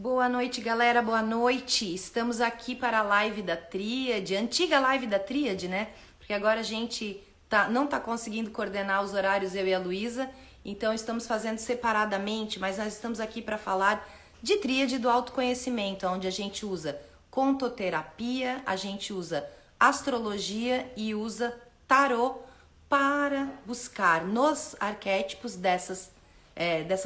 Boa noite, galera, boa noite. Estamos aqui para a live da Tríade, antiga live da Tríade, né? Porque agora a gente não tá conseguindo coordenar os horários, eu e a Luísa, então estamos fazendo separadamente, mas nós estamos aqui para falar de Tríade do autoconhecimento, onde a gente usa contoterapia, a gente usa astrologia e usa tarô para buscar nos arquétipos dessas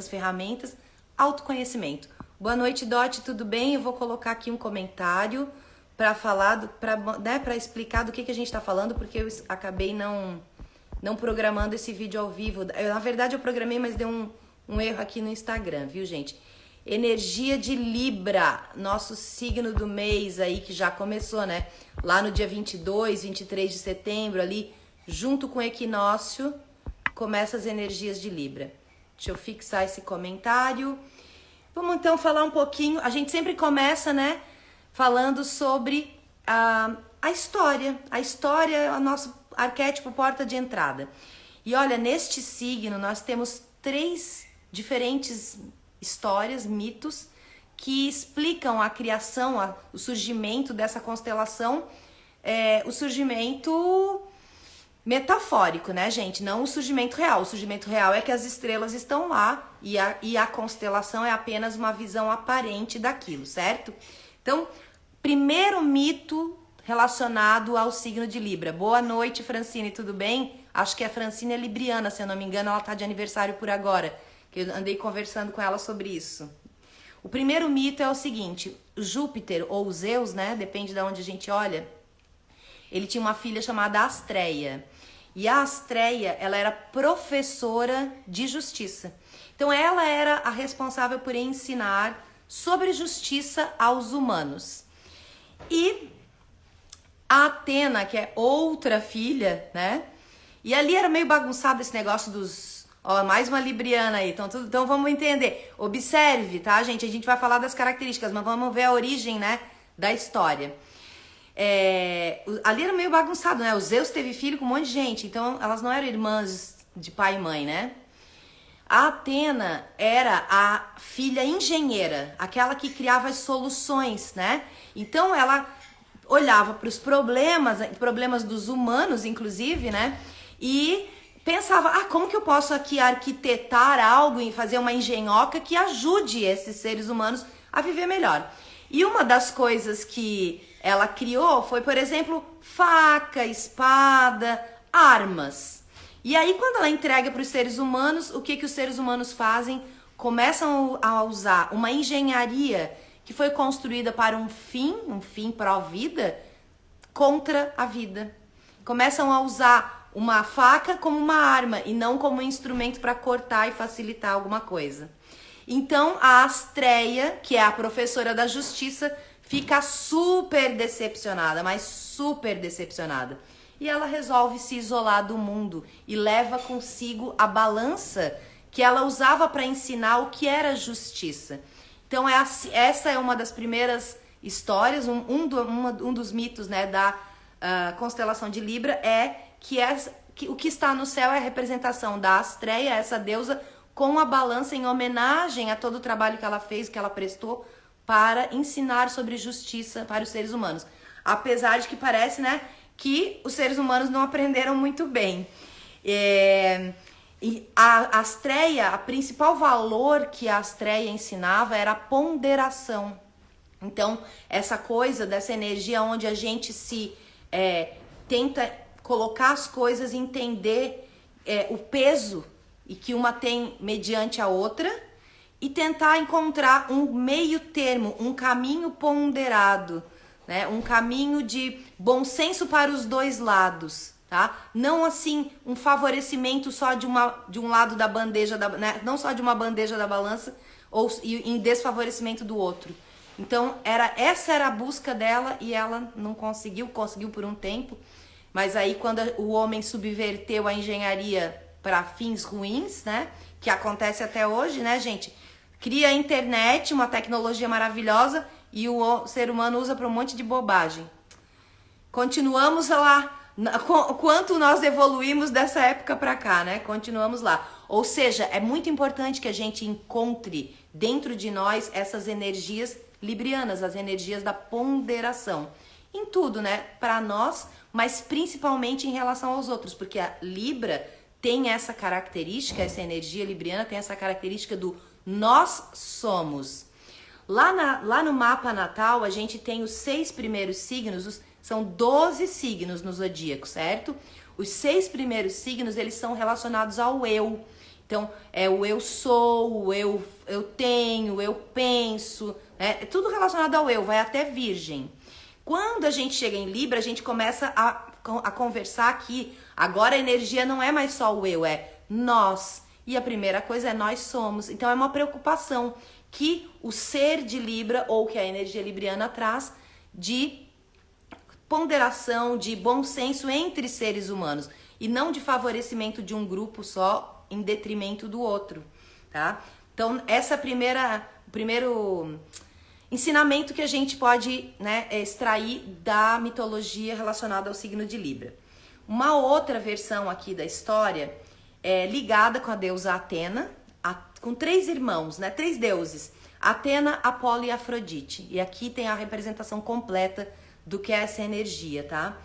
ferramentas autoconhecimento. Boa noite, Dot, tudo bem? Eu vou colocar aqui um comentário para falar, para explicar do que a gente está falando, porque eu acabei não programando esse vídeo ao vivo. Na verdade, eu programei, mas deu um erro aqui no Instagram, viu, gente? Energia de Libra, nosso signo do mês aí, que já começou, né? Lá no dia 22, 23 de setembro, ali, junto com o equinócio, começa as energias de Libra. Deixa eu fixar esse comentário. Vamos então falar um pouquinho, a gente sempre começa, né, falando sobre a história. A história é o nosso arquétipo porta de entrada. E olha, neste signo nós temos 3 diferentes histórias, mitos, que explicam a criação, o surgimento dessa constelação, o surgimento metafórico, né, gente? Não o surgimento real. O surgimento real é que as estrelas estão lá e a constelação é apenas uma visão aparente daquilo, certo? Então, primeiro mito relacionado ao signo de Libra. Boa noite, Francine, tudo bem? Acho que a Francine é libriana, se eu não me engano, ela tá de aniversário por agora, que eu andei conversando com ela sobre isso. O primeiro mito é o seguinte: Júpiter ou Zeus, né, depende de onde a gente olha, ele tinha uma filha chamada Astreia. E a Astreia, ela era professora de justiça. Então ela era a responsável por ensinar sobre justiça aos humanos. E a Atena, que é outra filha, né? E ali era meio bagunçado esse negócio dos... Ó, mais uma libriana aí, então vamos entender. Observe, tá, gente? A gente vai falar das características, mas vamos ver a origem, né, da história. Ali era meio bagunçado, né? O Zeus teve filho com um monte de gente, então elas não eram irmãs de pai e mãe, né? A Atena era a filha engenheira, aquela que criava as soluções, né? Então ela olhava para os problemas dos humanos, inclusive, né? E pensava, como que eu posso aqui arquitetar algo e fazer uma engenhoca que ajude esses seres humanos a viver melhor? E uma das coisas que ela criou foi, por exemplo, faca, espada, armas. E aí, quando ela entrega para os seres humanos, o que os seres humanos fazem? Começam a usar uma engenharia que foi construída para um fim pró-vida, contra a vida. Começam a usar uma faca como uma arma e não como um instrumento para cortar e facilitar alguma coisa. Então, a Astreia, que é a professora da justiça, fica super decepcionada, mas super decepcionada. E ela resolve se isolar do mundo e leva consigo a balança que ela usava para ensinar o que era justiça. Então, essa é uma das primeiras histórias, um dos mitos, né, da constelação de Libra, é que o que está no céu é a representação da Astreia, essa deusa, com a balança em homenagem a todo o trabalho que ela fez, que ela prestou para ensinar sobre justiça para os seres humanos. Apesar de que parece, né, que os seres humanos não aprenderam muito bem. E a Astreia, o principal valor que a Astreia ensinava era a ponderação. Então, essa coisa dessa energia onde a gente tenta colocar as coisas, entender o peso e que uma tem mediante a outra, e tentar encontrar um meio termo, um caminho ponderado, né? Um caminho de bom senso para os dois lados, tá? Não assim um favorecimento só de um lado da bandeja, né? Não só de uma bandeja da balança e em desfavorecimento do outro. Então essa era a busca dela e ela não conseguiu por um tempo, mas aí quando o homem subverteu a engenharia para fins ruins, né? Que acontece até hoje, né, gente? Cria a internet, uma tecnologia maravilhosa, e o ser humano usa para um monte de bobagem. Continuamos lá, quanto nós evoluímos dessa época para cá, né? Continuamos lá. Ou seja, é muito importante que a gente encontre dentro de nós essas energias librianas, as energias da ponderação. Em tudo, né? Para nós, mas principalmente em relação aos outros, porque a Libra tem essa característica, essa energia libriana tem essa característica do nós somos. Lá no mapa natal, a gente tem os 6 primeiros signos, são 12 signos no zodíaco, certo? Os 6 primeiros signos, eles são relacionados ao eu. Então, é o eu sou, o eu tenho, o eu penso, é tudo relacionado ao eu, vai até Virgem. Quando a gente chega em Libra, a gente começa a conversar aqui. Agora a energia não é mais só o eu, é nós. E a primeira coisa é nós somos. Então é uma preocupação que o ser de Libra, ou que a energia libriana traz, de ponderação, de bom senso entre seres humanos. E não de favorecimento de um grupo só em detrimento do outro, tá? Então essa é o primeiro ensinamento que a gente pode, né, extrair da mitologia relacionada ao signo de Libra. Uma outra versão aqui da história é ligada com a deusa Atena, com 3 irmãos, né, 3 deuses, Atena, Apolo e Afrodite. E aqui tem a representação completa do que é essa energia, tá?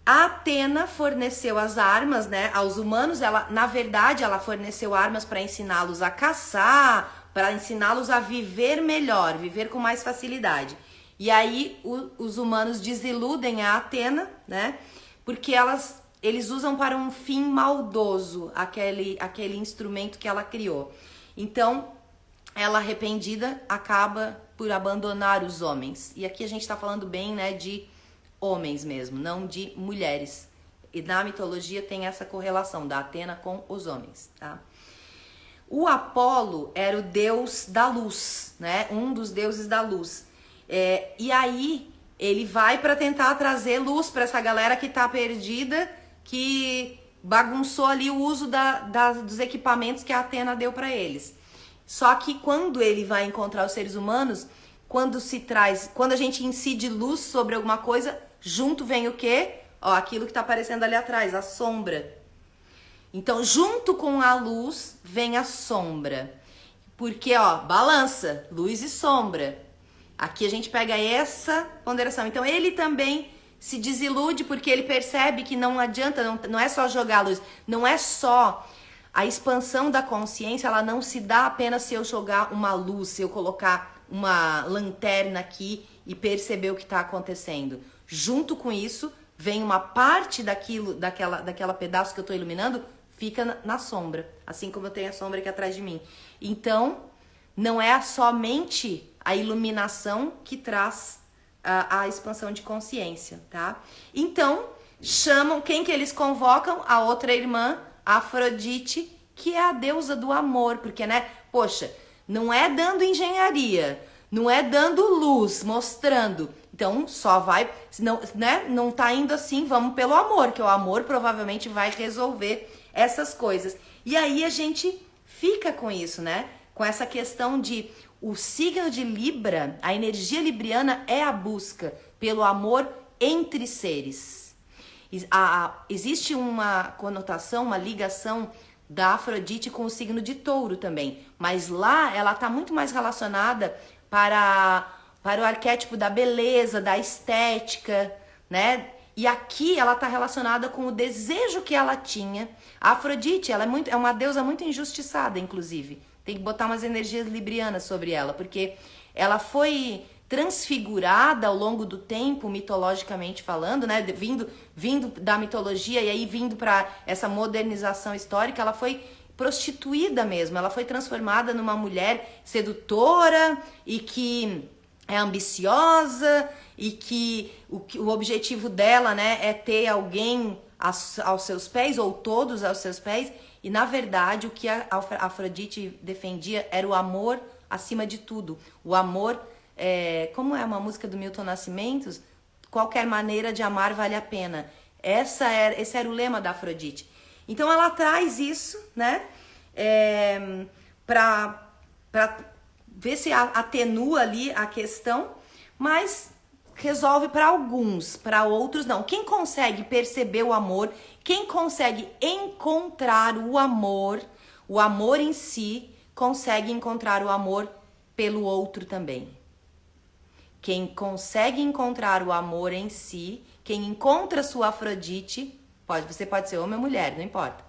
A Atena forneceu as armas, né, aos humanos. Ela, na verdade, ela forneceu armas para ensiná-los a caçar, para ensiná-los a viver melhor, viver com mais facilidade. E aí os humanos desiludem a Atena, né? Porque eles usam para um fim maldoso aquele instrumento que ela criou. Então, ela arrependida acaba por abandonar os homens. E aqui a gente está falando bem, né, de homens mesmo, não de mulheres. E na mitologia tem essa correlação da Atena com os homens, tá? O Apolo era o deus da luz, né? Um dos deuses da luz. E aí ele vai para tentar trazer luz para essa galera que tá perdida, que bagunçou ali o uso dos equipamentos que a Atena deu para eles. Só que quando ele vai encontrar os seres humanos, quando a gente incide luz sobre alguma coisa, junto vem o quê? Ó, aquilo que tá aparecendo ali atrás, a sombra. Então, junto com a luz, vem a sombra. Porque, ó, balança, luz e sombra. Aqui a gente pega essa ponderação. Então, ele também se desilude porque ele percebe que não adianta, não é só jogar a luz. Não é só a expansão da consciência, ela não se dá apenas se eu jogar uma luz, se eu colocar uma lanterna aqui e perceber o que está acontecendo. Junto com isso, vem uma parte daquela pedaço que eu estou iluminando, fica na sombra, assim como eu tenho a sombra aqui atrás de mim. Então, não é somente a iluminação que traz a expansão de consciência, tá? Então, chamam, quem que eles convocam? A outra irmã, Afrodite, que é a deusa do amor, porque, né, poxa, não é dando engenharia, não é dando luz, mostrando. Então, só vai, não, né, não tá indo assim, vamos pelo amor, que o amor provavelmente vai resolver essas coisas. E aí a gente fica com isso, né? Com essa questão de o signo de Libra, a energia libriana é a busca pelo amor entre seres. Existe uma conotação, uma ligação da Afrodite com o signo de Touro também, mas lá ela está muito mais relacionada para o arquétipo da beleza, da estética, né? E aqui ela está relacionada com o desejo que ela tinha. A Afrodite, ela é uma deusa muito injustiçada, inclusive. Tem que botar umas energias librianas sobre ela, porque ela foi transfigurada ao longo do tempo, mitologicamente falando, né? Vindo da mitologia e aí vindo para essa modernização histórica, ela foi prostituída mesmo. Ela foi transformada numa mulher sedutora e que é ambiciosa e que o objetivo dela, né, é ter alguém aos seus pés, ou todos aos seus pés. E na verdade o que a Afrodite defendia era o amor acima de tudo. O amor, como é uma música do Milton Nascimento, qualquer maneira de amar vale a pena. Esse era o lema da Afrodite. Então ela traz isso, né, para ver se atenua ali a questão, mas resolve para alguns, para outros não. Quem consegue perceber o amor, quem consegue encontrar o amor, o amor em si consegue encontrar o amor pelo outro também. Quem consegue encontrar o amor em si, quem encontra sua Afrodite, você pode ser homem ou mulher, não importa,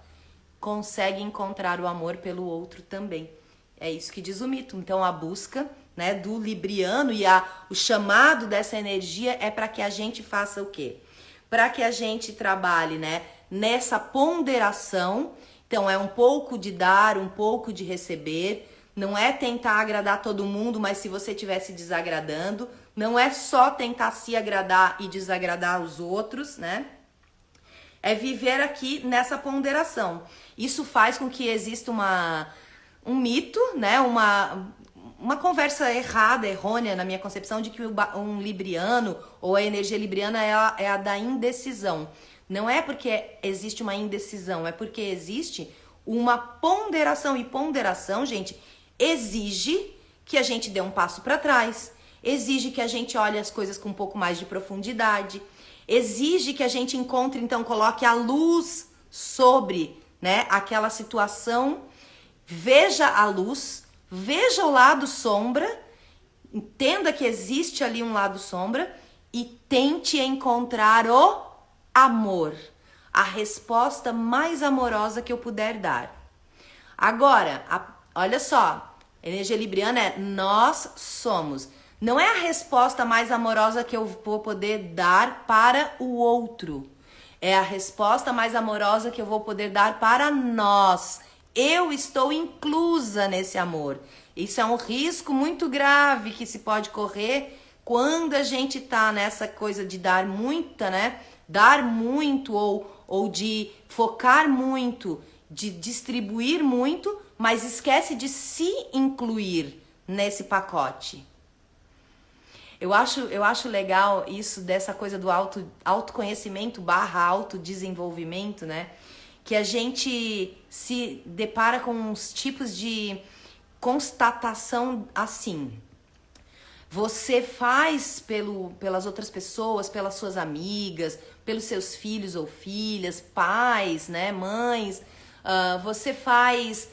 consegue encontrar o amor pelo outro também. É isso que diz o mito. Então a busca, né, do libriano e o chamado dessa energia é para que a gente faça o quê? Para que a gente trabalhe, né, nessa ponderação. Então é um pouco de dar, um pouco de receber. Não é tentar agradar todo mundo, mas se você estiver se desagradando, não é só tentar se agradar e desagradar os outros, né? É viver aqui nessa ponderação. Isso faz com que exista um mito, né? Uma conversa errada, errônea na minha concepção de que um libriano ou a energia libriana é a da indecisão. Não é porque existe uma indecisão, é porque existe uma ponderação. E ponderação, gente, exige que a gente dê um passo para trás, exige que a gente olhe as coisas com um pouco mais de profundidade, exige que a gente encontre, então, coloque a luz sobre, né, aquela situação, veja a luz, veja o lado sombra, entenda que existe ali um lado sombra e tente encontrar o amor, a resposta mais amorosa que eu puder dar. Agora, olha só, energia libriana é nós somos. Não é a resposta mais amorosa que eu vou poder dar para o outro. É a resposta mais amorosa que eu vou poder dar para nós. Eu estou inclusa nesse amor. Isso é um risco muito grave que se pode correr quando a gente tá nessa coisa de dar muita, né? Dar muito ou de focar muito, de distribuir muito, mas esquece de se incluir nesse pacote. Eu acho legal isso dessa coisa do autoconhecimento / autodesenvolvimento, né? Que a gente se depara com uns tipos de constatação assim. Você faz pelas outras pessoas, pelas suas amigas, pelos seus filhos ou filhas, pais, né, mães. Você faz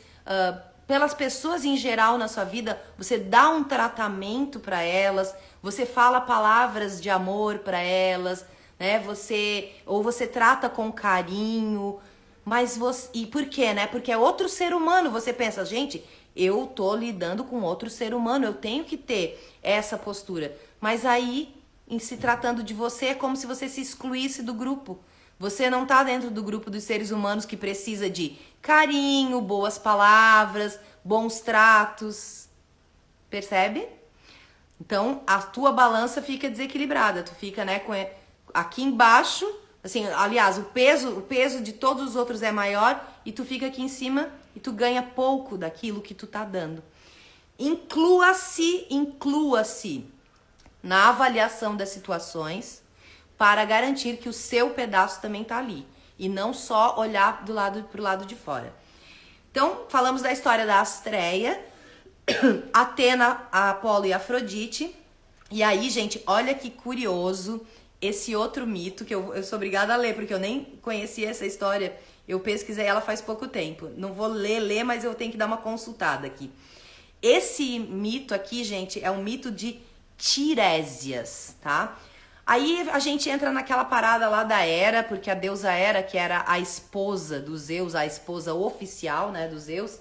pelas pessoas em geral na sua vida. Você dá um tratamento para elas. Você fala palavras de amor para elas, né? Você trata com carinho. Mas e por quê, né? Porque é outro ser humano. Você pensa, gente, eu tô lidando com outro ser humano, eu tenho que ter essa postura. Mas aí, em se tratando de você, é como se você se excluísse do grupo. Você não tá dentro do grupo dos seres humanos que precisa de carinho, boas palavras, bons tratos. Percebe? Então, a tua balança fica desequilibrada. Tu fica, né, aqui embaixo, assim, aliás, o peso de todos os outros é maior e tu fica aqui em cima e tu ganha pouco daquilo que tu tá dando. Inclua-se na avaliação das situações para garantir que o seu pedaço também tá ali e não só olhar pro lado de fora. Então, falamos da história da Astreia, Atena, Apolo e Afrodite. E aí, gente, olha que curioso esse outro mito que eu sou obrigada a ler, porque eu nem conhecia essa história. Eu pesquisei ela faz pouco tempo. Não vou ler, mas eu tenho que dar uma consultada aqui. Esse mito aqui, gente, é um mito de Tirésias, tá? Aí a gente entra naquela parada lá da Hera, porque a deusa Hera, que era a esposa dos Zeus, a esposa oficial, né, dos Zeus,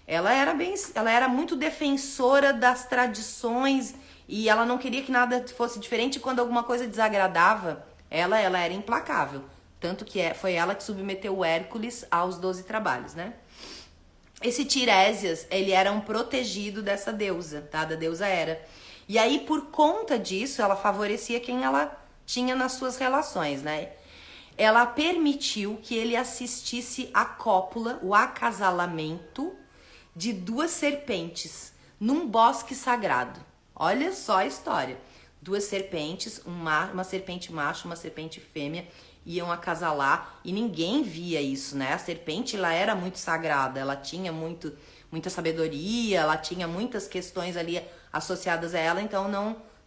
ela era muito defensora das tradições e ela não queria que nada fosse diferente. Quando alguma coisa desagradava, ela era implacável. Tanto que foi ela que submeteu o Hércules aos 12 trabalhos, né? Esse Tirésias, ele era um protegido dessa deusa, tá? Da deusa Hera. E aí, por conta disso, ela favorecia quem ela tinha nas suas relações, né? Ela permitiu que ele assistisse a cópula, o acasalamento de 2 serpentes num bosque sagrado. Olha só a história. 2 serpentes, uma serpente macho, uma serpente fêmea, iam acasalar e ninguém via isso, né? A serpente, ela era muito sagrada, ela tinha muita sabedoria, ela tinha muitas questões ali associadas a ela, então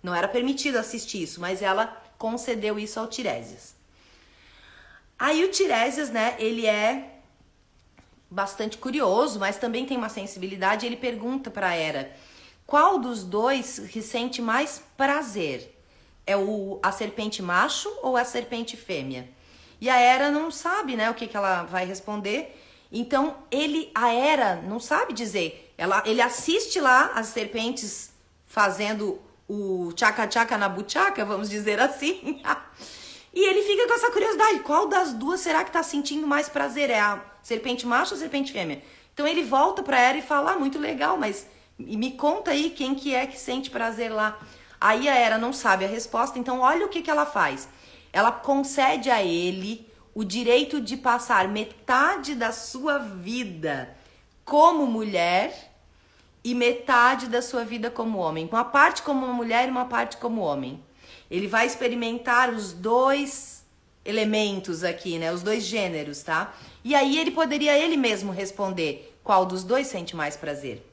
não era permitido assistir isso, mas ela concedeu isso ao Tirésias. Aí o Tirésias, né, ele é bastante curioso, mas também tem uma sensibilidade. Ele pergunta para Hera: qual dos dois que sente mais prazer? É a serpente macho ou a serpente fêmea? E a Hera não sabe, né, o que ela vai responder. Então a Hera não sabe dizer. Ele assiste lá as serpentes fazendo o tchaca-tchaca na buchaca, vamos dizer assim. E ele fica com essa curiosidade. Qual das duas será que tá sentindo mais prazer? É a serpente macho ou a serpente fêmea? Então ele volta pra Hera e fala: muito legal, mas me conta aí quem que é que sente prazer lá. Aí a Hera não sabe a resposta, então olha o que ela faz. Ela concede a ele o direito de passar metade da sua vida como mulher e metade da sua vida como homem. Uma parte como uma mulher e uma parte como homem. Ele vai experimentar os dois elementos aqui, né? Os dois gêneros, tá? E aí ele poderia ele mesmo responder qual dos dois sente mais prazer.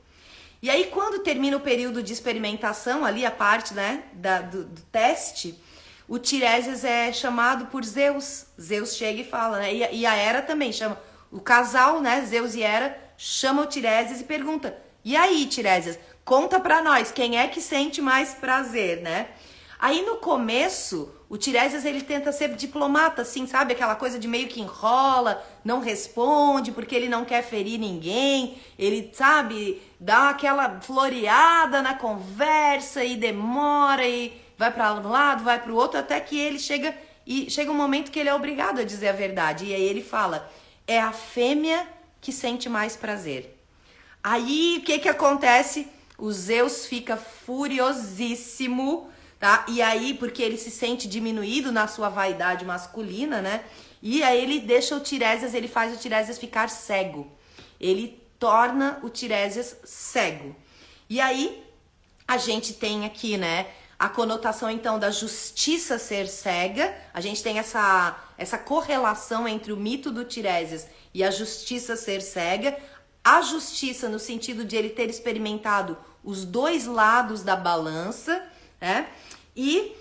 E aí quando termina o período de experimentação, ali a parte, né, do teste, o Tiresias é chamado por Zeus. Zeus chega e fala, né? E a Hera também chama. O casal, né, Zeus e Hera, chama o Tiresias e pergunta: e aí, Tiresias, conta pra nós, quem é que sente mais prazer, né? Aí no começo, o Tiresias ele tenta ser diplomata, assim, sabe? Aquela coisa de meio que enrola, não responde, porque ele não quer ferir ninguém. Ele, sabe, dá aquela floreada na conversa e demora e vai para um lado, vai para o outro, até que ele chega um momento que ele é obrigado a dizer a verdade. E aí ele fala: é a fêmea que sente mais prazer. Aí o que acontece? O Zeus fica furiosíssimo, tá? E aí, porque ele se sente diminuído na sua vaidade masculina, né? E aí ele deixa o Tiresias, ele faz o Tiresias ficar cego. Ele torna o Tiresias cego. E aí a gente tem aqui, né, a conotação então da justiça ser cega. A gente tem essa correlação entre o mito do Tiresias e a justiça ser cega. A justiça no sentido de ele ter experimentado os dois lados da balança, né? E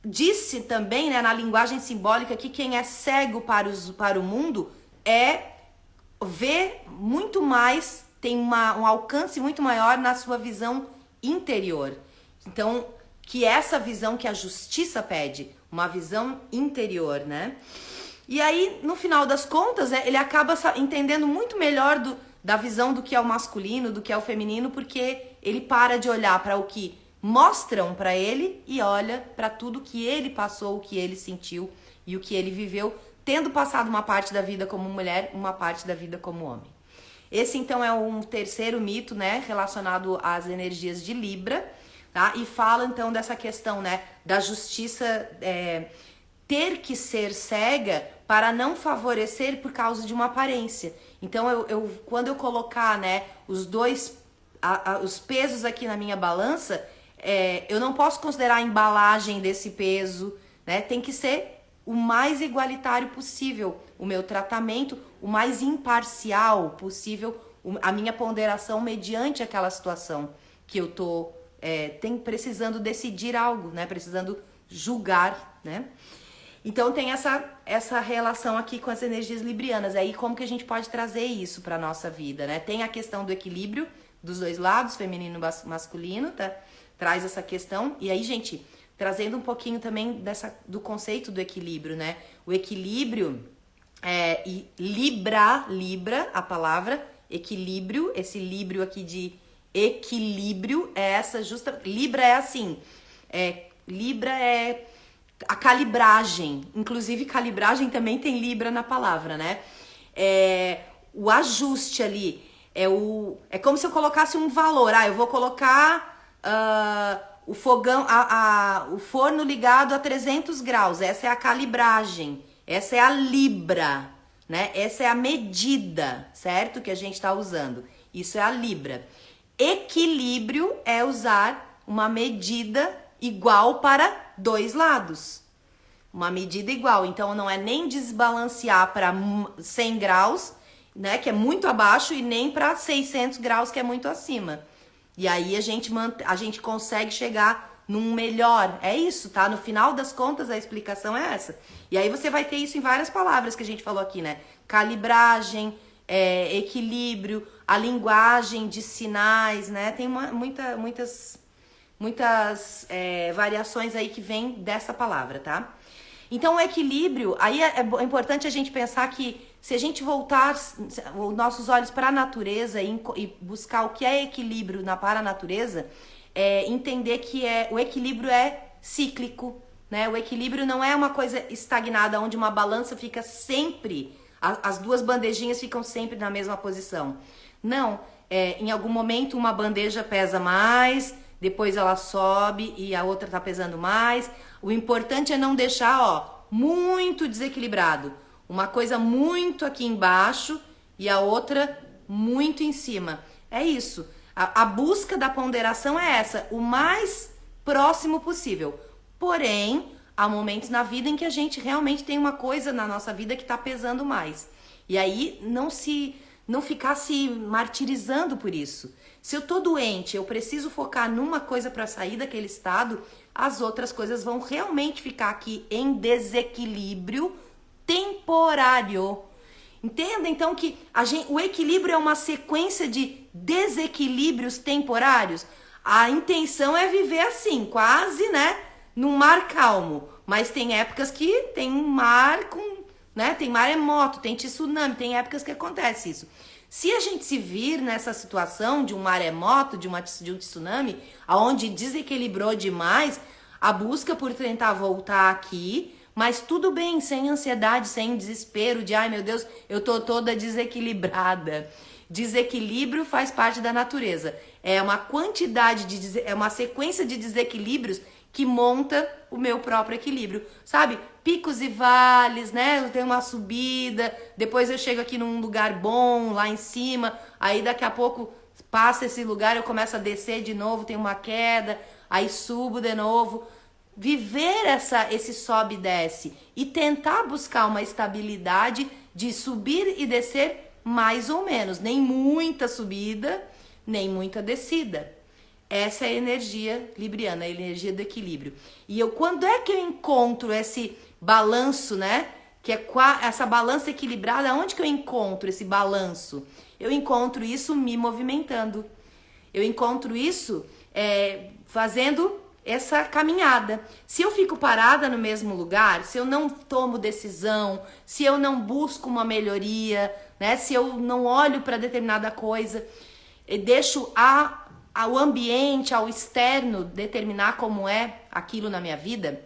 disse também, né, na linguagem simbólica, que quem é cego para o mundo vê muito mais, tem um alcance muito maior na sua visão interior. Então, que essa visão que a justiça pede, uma visão interior, né? E aí, no final das contas, ele acaba entendendo muito melhor da visão do que é o masculino, do que é o feminino, porque ele para de olhar para o que mostram para ele e olha para tudo que ele passou, o que ele sentiu e o que ele viveu, tendo passado uma parte da vida como mulher, uma parte da vida como homem. Esse, então, é um terceiro mito, né, relacionado às energias de Libra, tá? E fala, então, dessa questão, né, da justiça ter que ser cega para não favorecer por causa de uma aparência. Então, quando eu colocar, né, os pesos aqui na minha balança, eu não posso considerar a embalagem desse peso, né? Tem que ser o mais igualitário possível, o meu tratamento, o mais imparcial possível, a minha ponderação mediante aquela situação que eu tô precisando decidir algo, né? Precisando julgar, né? Então tem essa relação aqui com as energias librianas. Aí como que a gente pode trazer isso para nossa vida, né? Tem a questão do equilíbrio dos dois lados, feminino e masculino, tá? Traz essa questão. E aí, gente, trazendo um pouquinho também do conceito do equilíbrio, né? O equilíbrio Libra, a palavra equilíbrio, esse líbrio aqui de equilíbrio é essa justa. Libra é assim, Libra é a calibragem, inclusive calibragem também tem Libra na palavra, né? O ajuste ali, é como se eu colocasse um valor. Eu vou colocar o fogão, o forno ligado a 300 graus, essa é a calibragem, essa é a Libra, né? Essa é a medida, certo? Que a gente está usando, isso é a Libra. Equilíbrio é usar uma medida igual para dois lados. Uma medida igual. Então, não é nem desbalancear para 100 graus, né, que é muito abaixo, e nem para 600 graus, que é muito acima. E aí a gente consegue chegar num melhor. É isso, tá? No final das contas, a explicação é essa. E aí você vai ter isso em várias palavras que a gente falou aqui, né? Calibragem, equilíbrio, a linguagem de sinais, né? Tem muitas variações aí que vêm dessa palavra, tá? Então, o equilíbrio, aí é importante a gente pensar que se a gente voltar os nossos olhos para a natureza e buscar o que é equilíbrio para a natureza, entender que o equilíbrio é cíclico, né? O equilíbrio não é uma coisa estagnada, onde uma balança fica sempre, as duas bandejinhas ficam sempre na mesma posição. Não, em algum momento uma bandeja pesa mais, depois ela sobe e a outra tá pesando mais. O importante é não deixar, muito desequilibrado. Uma coisa muito aqui embaixo e a outra muito em cima. É isso. A busca da ponderação é essa, o mais próximo possível. Porém, há momentos na vida em que a gente realmente tem uma coisa na nossa vida que tá pesando mais. E aí, não ficar se martirizando por isso. Se eu tô doente, eu preciso focar numa coisa para sair daquele estado, as outras coisas vão realmente ficar aqui em desequilíbrio temporário. Entenda então que o equilíbrio é uma sequência de desequilíbrios temporários. A intenção é viver assim, quase, né, num mar calmo. Mas tem épocas que tem um mar tem maremoto, tem tsunami, tem épocas que acontece isso. Se a gente se vir nessa situação de um maremoto, de um tsunami, aonde desequilibrou demais, a busca por tentar voltar aqui, mas tudo bem, sem ansiedade, sem desespero de, ai meu Deus, eu tô toda desequilibrada. Desequilíbrio faz parte da natureza. É uma é uma sequência de desequilíbrios que monta o meu próprio equilíbrio, sabe? Picos e vales, né? Eu tenho uma subida, depois eu chego aqui num lugar bom, lá em cima, aí daqui a pouco passa esse lugar, eu começo a descer de novo, tem uma queda, aí subo de novo. Viver esse sobe e desce e tentar buscar uma estabilidade de subir e descer mais ou menos, nem muita subida, nem muita descida. Essa é a energia libriana, a energia do equilíbrio. E quando é que eu encontro esse balanço, né? Que é essa balança equilibrada, onde que eu encontro esse balanço? Eu encontro isso me movimentando. Eu encontro isso fazendo essa caminhada. Se eu fico parada no mesmo lugar, se eu não tomo decisão, se eu não busco uma melhoria, né? Se eu não olho para determinada coisa, e deixo ao ambiente, ao externo determinar como é aquilo na minha vida,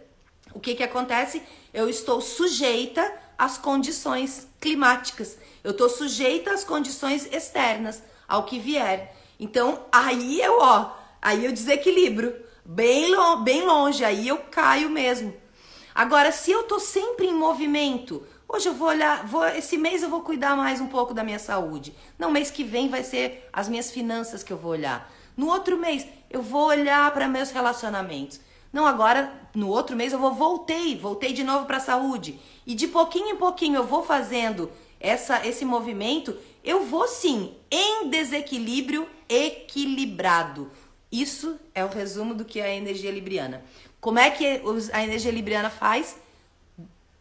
o que acontece? Eu estou sujeita às condições climáticas. Eu estou sujeita às condições externas, ao que vier. Então, aí eu desequilibro, bem longe, aí eu caio mesmo. Agora, se eu tô sempre em movimento, hoje eu vou olhar, esse mês eu vou cuidar mais um pouco da minha saúde. Não, mês que vem vai ser as minhas finanças que eu vou olhar. No outro mês, eu vou olhar para meus relacionamentos. Não, agora, no outro mês, eu voltei de novo para a saúde. E de pouquinho em pouquinho eu vou fazendo esse movimento, eu vou sim, em desequilíbrio equilibrado. Isso é o resumo do que é a energia libriana. Como é que a energia libriana faz?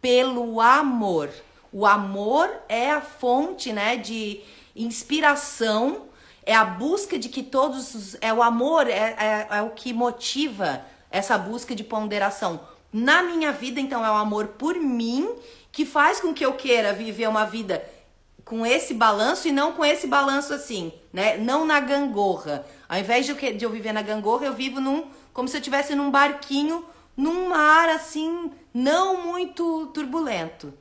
Pelo amor. O amor é a fonte, né, de inspiração, é a busca de que o amor é o que motiva essa busca de ponderação. Na minha vida, então, é o amor por mim que faz com que eu queira viver uma vida com esse balanço e não com esse balanço assim, né? Não na gangorra. Ao invés de eu viver na gangorra, eu vivo como se eu estivesse num barquinho, num mar assim, não muito turbulento.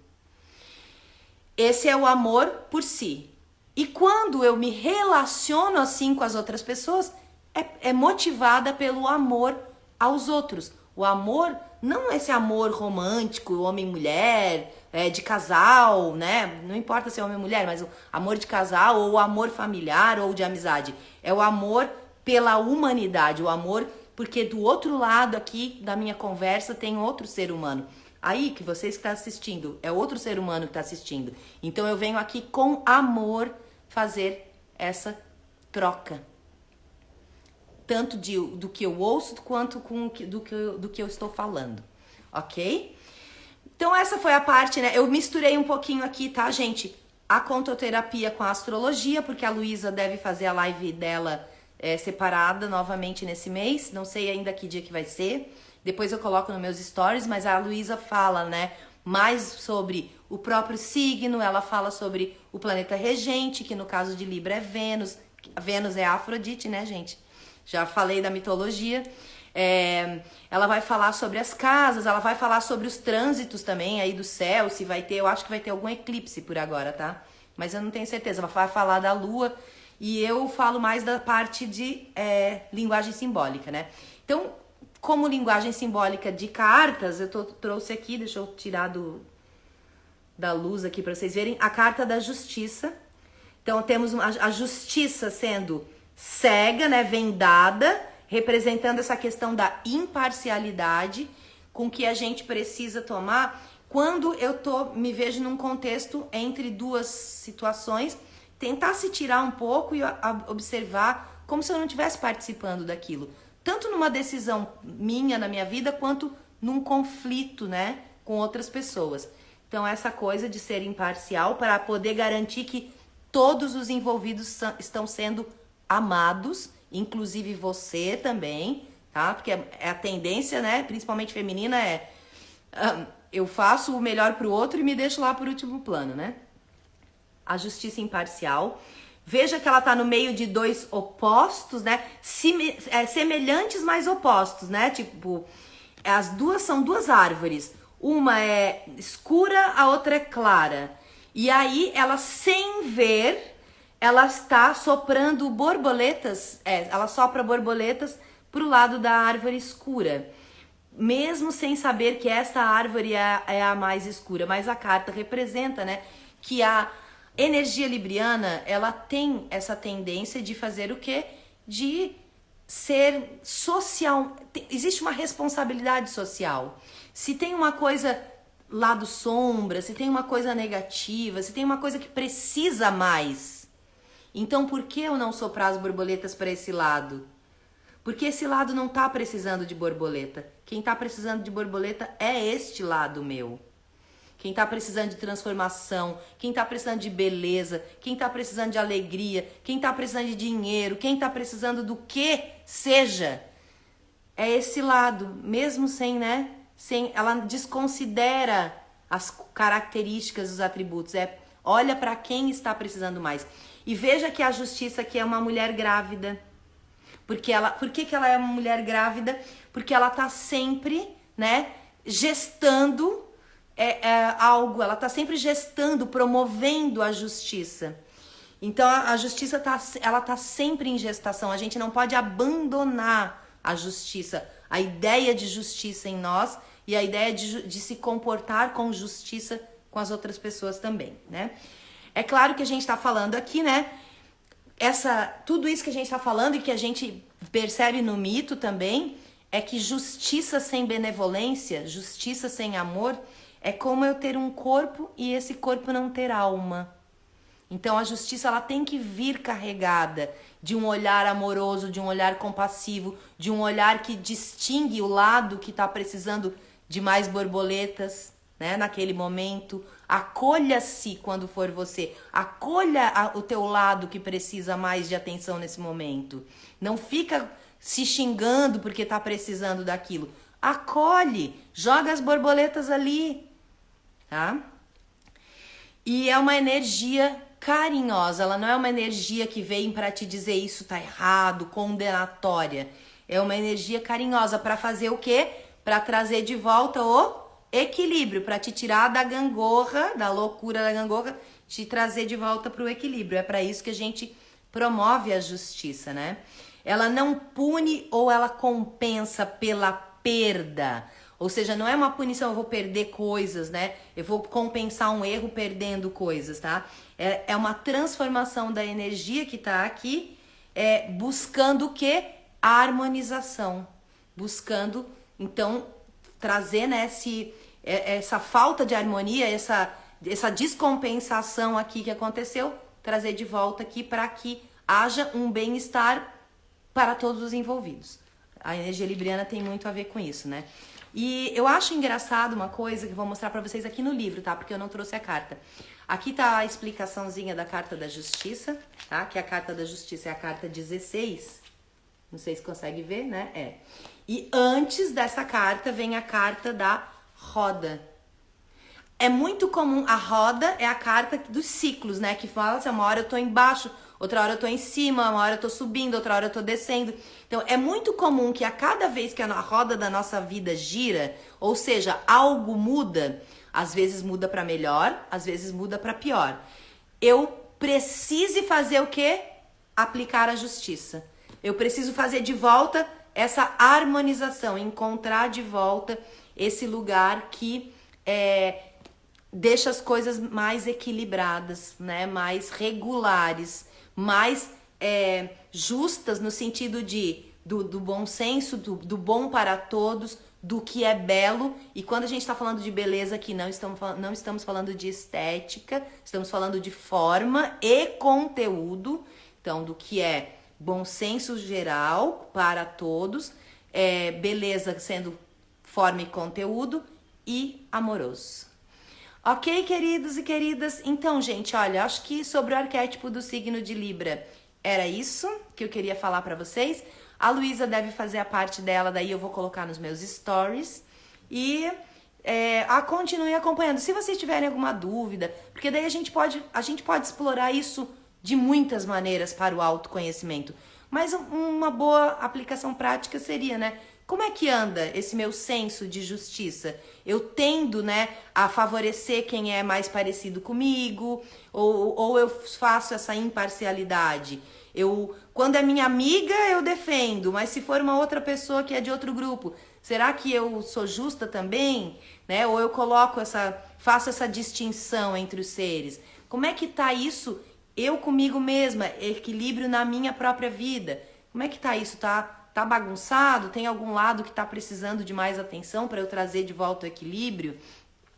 Esse é o amor por si. E quando eu me relaciono assim com as outras pessoas, é motivada pelo amor aos outros. O amor, não esse amor romântico, homem e mulher, de casal, né? Não importa se é homem ou mulher, mas o amor de casal, ou o amor familiar, ou de amizade. É o amor pela humanidade, o amor porque do outro lado aqui da minha conversa tem outro ser humano. Aí que vocês que estão assistindo, é outro ser humano que está assistindo. Então eu venho aqui com amor fazer essa troca. tanto do que eu ouço quanto do que eu estou falando, ok? Então essa foi a parte, né? Eu misturei um pouquinho aqui, tá, gente? A contoterapia com a astrologia, porque a Luísa deve fazer a live dela separada novamente nesse mês. Não sei ainda que dia que vai ser. Depois eu coloco nos meus stories, mas a Luísa fala, né, mais sobre o próprio signo, ela fala sobre o planeta regente, que no caso de Libra é Vênus. Vênus é a Afrodite, né, gente? Já falei da mitologia. Ela vai falar sobre as casas, ela vai falar sobre os trânsitos também aí do céu, se vai ter, eu acho que vai ter algum eclipse por agora, tá? Mas eu não tenho certeza, ela vai falar da lua e eu falo mais da parte de linguagem simbólica, né? Então, como linguagem simbólica de cartas, eu trouxe aqui, deixa eu tirar da luz aqui para vocês verem, a carta da justiça. Então, temos a justiça sendo cega, né, vendada, representando essa questão da imparcialidade com que a gente precisa tomar quando eu me vejo num contexto entre duas situações, tentar se tirar um pouco e observar como se eu não estivesse participando daquilo. Tanto numa decisão minha na minha vida, quanto num conflito, né, com outras pessoas. Então, essa coisa de ser imparcial para poder garantir que todos os envolvidos estão sendo amados, inclusive você também, tá? Porque a tendência, né, principalmente feminina, eu faço o melhor pro outro e me deixo lá por último plano, né? A justiça imparcial. Veja que ela tá no meio de dois opostos, né? Semelhantes, mas opostos, né? Tipo, as duas são duas árvores. Uma é escura, a outra é clara. E aí, ela sem ver, ela está soprando borboletas, ela sopra borboletas pro lado da árvore escura. Mesmo sem saber que essa árvore é a mais escura. Mas a carta representa, né, que a energia libriana, ela tem essa tendência de fazer o quê? De ser social. Existe uma responsabilidade social. Se tem uma coisa lado sombra, se tem uma coisa negativa, se tem uma coisa que precisa mais, então por que eu não soprar as borboletas para esse lado? Porque esse lado não tá precisando de borboleta. Quem tá precisando de borboleta é este lado meu. Quem tá precisando de transformação, quem tá precisando de beleza, quem tá precisando de alegria, quem tá precisando de dinheiro, quem tá precisando do que seja, é esse lado, mesmo sem, né? Ela desconsidera as características, os atributos, olha para quem está precisando mais. E veja que a justiça aqui é uma mulher grávida. Por que ela é uma mulher grávida? Porque ela tá sempre, né, gestando algo, ela tá sempre gestando, promovendo a justiça. Então a justiça ela tá sempre em gestação. A gente não pode abandonar a justiça, a ideia de justiça em nós e a ideia de se comportar com justiça com as outras pessoas também, né? É claro que a gente está falando aqui, né? Tudo isso que a gente está falando e que a gente percebe no mito também é que justiça sem benevolência, justiça sem amor, é como eu ter um corpo e esse corpo não ter alma. Então a justiça ela tem que vir carregada de um olhar amoroso, de um olhar compassivo, de um olhar que distingue o lado que está precisando de mais borboletas, né, naquele momento. Acolha-se quando for você. Acolha o teu lado que precisa mais de atenção nesse momento. Não fica se xingando porque está precisando daquilo. Acolhe, joga as borboletas ali, tá? E é uma energia carinhosa, ela não é uma energia que vem para te dizer isso tá errado, condenatória. É uma energia carinhosa para fazer o quê? Para trazer de volta o equilíbrio, para te tirar da gangorra, da loucura da gangorra, te trazer de volta para o equilíbrio. É para isso que a gente promove a justiça, né? Ela não pune ou ela compensa pela perda. Ou seja, não é uma punição, eu vou perder coisas, né? Eu vou compensar um erro perdendo coisas, tá? É uma transformação da energia que tá aqui, buscando o quê? A harmonização. Buscando, então, trazer, né, essa falta de harmonia, essa descompensação aqui que aconteceu, trazer de volta aqui para que haja um bem-estar para todos os envolvidos. A energia libriana tem muito a ver com isso, né? E eu acho engraçado uma coisa que eu vou mostrar pra vocês aqui no livro, tá? Porque eu não trouxe a carta. Aqui tá a explicaçãozinha da carta da justiça, tá? Que a carta da justiça é a carta 16. Não sei se consegue ver, né? É. E antes dessa carta vem a carta da roda. É muito comum, a roda é a carta dos ciclos, né? Que fala assim, uma hora eu tô embaixo, outra hora eu tô em cima, uma hora eu tô subindo, outra hora eu tô descendo. Então é muito comum que a cada vez que a roda da nossa vida gira, ou seja, algo muda, às vezes muda para melhor, às vezes muda para pior. Eu preciso fazer o quê? Aplicar a justiça. Eu preciso fazer de volta essa harmonização, encontrar de volta esse lugar que deixa as coisas mais equilibradas, né? Mais regulares, mais justas no sentido do bom senso, do bom para todos, do que é belo. E quando a gente está falando de beleza aqui, não estamos falando de estética, estamos falando de forma e conteúdo. Então, do que é bom senso geral para todos, beleza sendo forma e conteúdo e amoroso. Ok, queridos e queridas? Então, gente, olha, acho que sobre o arquétipo do signo de Libra era isso que eu queria falar pra vocês. A Luísa deve fazer a parte dela, daí eu vou colocar nos meus stories. E continue acompanhando. Se vocês tiverem alguma dúvida, porque daí a gente pode explorar isso de muitas maneiras para o autoconhecimento. Mas uma boa aplicação prática seria, né? Como é que anda esse meu senso de justiça? Eu tendo, né, a favorecer quem é mais parecido comigo, ou eu faço essa imparcialidade? Quando é minha amiga, eu defendo, mas se for uma outra pessoa que é de outro grupo, será que eu sou justa também? Né? Ou eu faço essa distinção entre os seres? Como é que tá isso? Eu comigo mesma, equilíbrio na minha própria vida. Como é que tá isso? Tá bagunçado? Tem algum lado que tá precisando de mais atenção para eu trazer de volta o equilíbrio?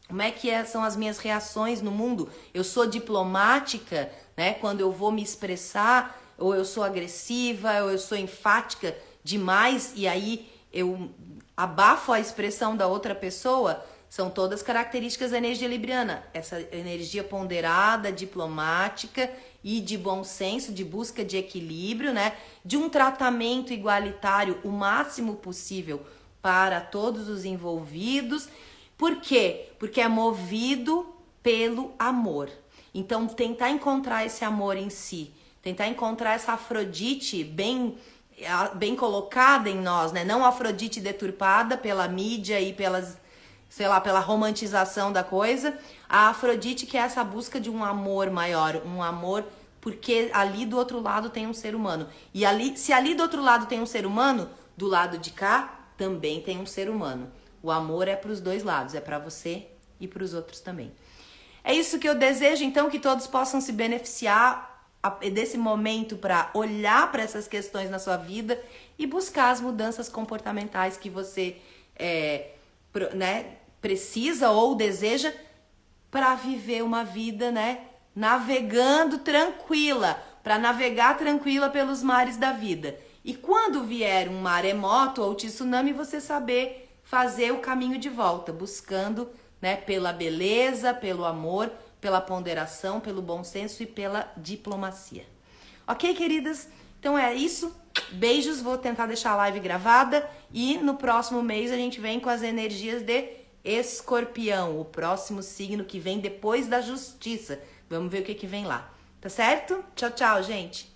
Como é que são as minhas reações no mundo? Eu sou diplomática, né? Quando eu vou me expressar, ou eu sou agressiva, ou eu sou enfática demais e aí eu abafo a expressão da outra pessoa? São todas características da energia libriana. Essa energia ponderada, diplomática e de bom senso, de busca de equilíbrio, né? De um tratamento igualitário o máximo possível para todos os envolvidos. Por quê? Porque é movido pelo amor. Então, tentar encontrar esse amor em si, tentar encontrar essa Afrodite bem colocada em nós, né? Não Afrodite deturpada pela mídia e pela romantização da coisa. A Afrodite que é essa busca de um amor maior, um amor porque ali do outro lado tem um ser humano. E se ali do outro lado tem um ser humano, do lado de cá também tem um ser humano. O amor é para os dois lados, é para você e para os outros também. É isso que eu desejo, então, que todos possam se beneficiar desse momento para olhar para essas questões na sua vida e buscar as mudanças comportamentais que você precisa ou deseja para viver uma vida, né, navegando tranquila, para navegar tranquila pelos mares da vida. E quando vier um maremoto ou tsunami, você saber fazer o caminho de volta, buscando, né, pela beleza, pelo amor, pela ponderação, pelo bom senso e pela diplomacia. Ok, queridas? Então é isso. Beijos, vou tentar deixar a live gravada e no próximo mês a gente vem com as energias de Escorpião, o próximo signo que vem depois da justiça. Vamos ver o que vem lá. Tá certo? Tchau, tchau, gente!